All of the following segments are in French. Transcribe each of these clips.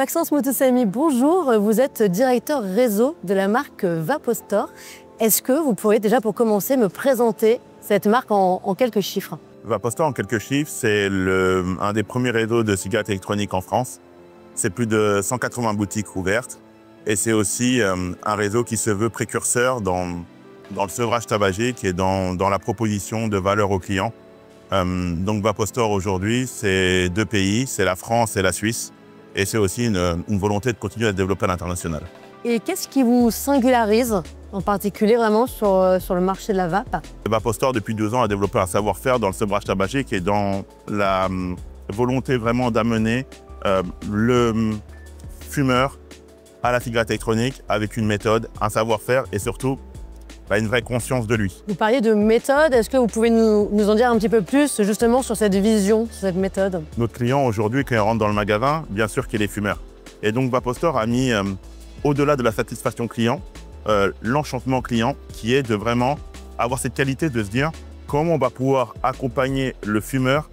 Maxence Moutoussamy, bonjour. Vous êtes directeur réseau de la marque Vapostor. Est-ce que vous pourriez déjà, pour commencer, me présenter cette marque en quelques chiffres? Vapostor, en quelques chiffres, c'est un des premiers réseaux de cigarettes électroniques en France. C'est plus de 180 boutiques ouvertes. Et c'est aussi un réseau qui se veut précurseur dans le sevrage tabagique et dans la proposition de valeur aux clients. Donc Vapostor aujourd'hui, c'est deux pays, c'est la France et la Suisse. Et c'est aussi une volonté de continuer à se développer à l'international. Et qu'est-ce qui vous singularise, en particulier vraiment sur le marché de la vape? Vapostor, depuis 2 ans, a développé un savoir-faire dans le sevrage tabagique et dans la volonté vraiment d'amener le fumeur à la cigarette électronique avec une méthode, un savoir-faire et surtout une vraie conscience de lui. Vous parliez de méthode, est-ce que vous pouvez nous en dire un petit peu plus justement sur cette vision, sur cette méthode? Notre client aujourd'hui, quand il rentre dans le magasin, bien sûr qu'il est fumeur. Et donc Vapostor a mis, au-delà de la satisfaction client, l'enchantement client qui est de vraiment avoir cette qualité de se dire comment on va pouvoir accompagner le fumeur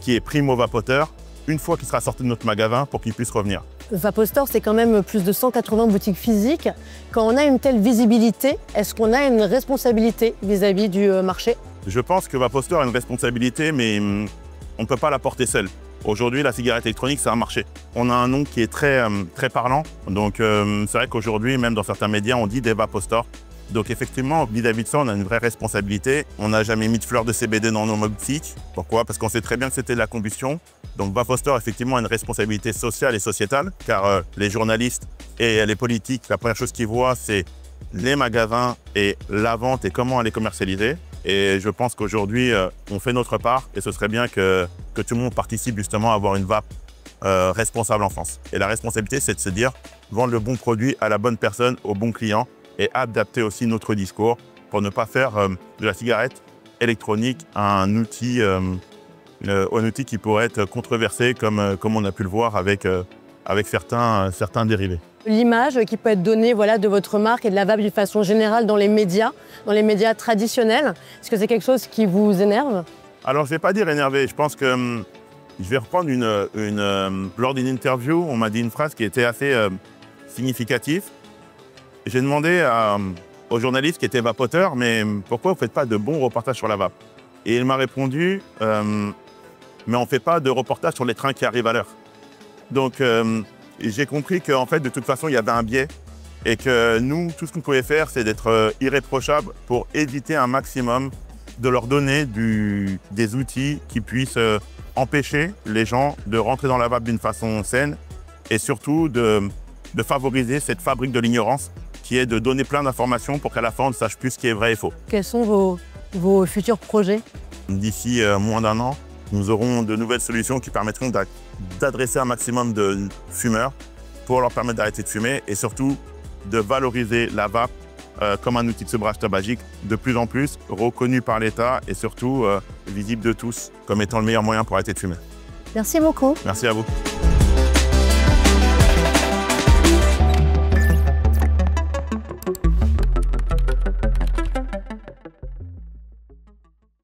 qui est primo-vapoteur une fois qu'il sera sorti de notre magasin pour qu'il puisse revenir. Vapostor, c'est quand même plus de 180 boutiques physiques. Quand on a une telle visibilité, est-ce qu'on a une responsabilité vis-à-vis du marché? Je pense que Vapostor a une responsabilité, mais on ne peut pas la porter seul. Aujourd'hui, la cigarette électronique, c'est un marché. On a un nom qui est très parlant. Donc, c'est vrai qu'aujourd'hui, même dans certains médias, on dit des Vapostor. Donc, effectivement, vis-à-vis de ça, on a une vraie responsabilité. On n'a jamais mis de fleurs de CBD dans nos boutiques. Pourquoi? Parce qu'on sait très bien que c'était de la combustion. Donc, Vapostor, effectivement, a une responsabilité sociale et sociétale, car les journalistes et les politiques, la première chose qu'ils voient, c'est les magasins et la vente et comment elle est commercialisée. Et je pense qu'aujourd'hui, on fait notre part et ce serait bien que tout le monde participe justement à avoir une vape responsable en France. Et la responsabilité, c'est de se dire, vendre le bon produit à la bonne personne, au bon client et adapter aussi notre discours pour ne pas faire de la cigarette électronique un outil qui pourrait être controversé comme on a pu le voir avec certains dérivés. L'image qui peut être donnée de votre marque et de la vape d'une façon générale dans les médias traditionnels, est-ce que c'est quelque chose qui vous énerve? Alors, je ne vais pas dire énervé. Je pense que je vais reprendre lors d'une interview, on m'a dit une phrase qui était assez significative. J'ai demandé au journaliste qui était vapoteur, mais pourquoi vous ne faites pas de bons reportages sur la vape? Et il m'a répondu, mais on ne fait pas de reportages sur les trains qui arrivent à l'heure. Donc, j'ai compris qu'en fait, de toute façon, il y avait un biais et que nous, tout ce qu'on pouvait faire, c'est d'être irréprochable pour éviter un maximum de leur donner des outils qui puissent empêcher les gens de rentrer dans la vape d'une façon saine et surtout de favoriser cette fabrique de l'ignorance qui est de donner plein d'informations pour qu'à la fin, on ne sache plus ce qui est vrai et faux. Quels sont vos futurs projets? D'ici moins d'1 an, nous aurons de nouvelles solutions qui permettront d'adresser un maximum de fumeurs pour leur permettre d'arrêter de fumer et surtout de valoriser la vape comme un outil de sevrage tabagique de plus en plus reconnu par l'État et surtout visible de tous comme étant le meilleur moyen pour arrêter de fumer. Merci beaucoup. Merci à vous.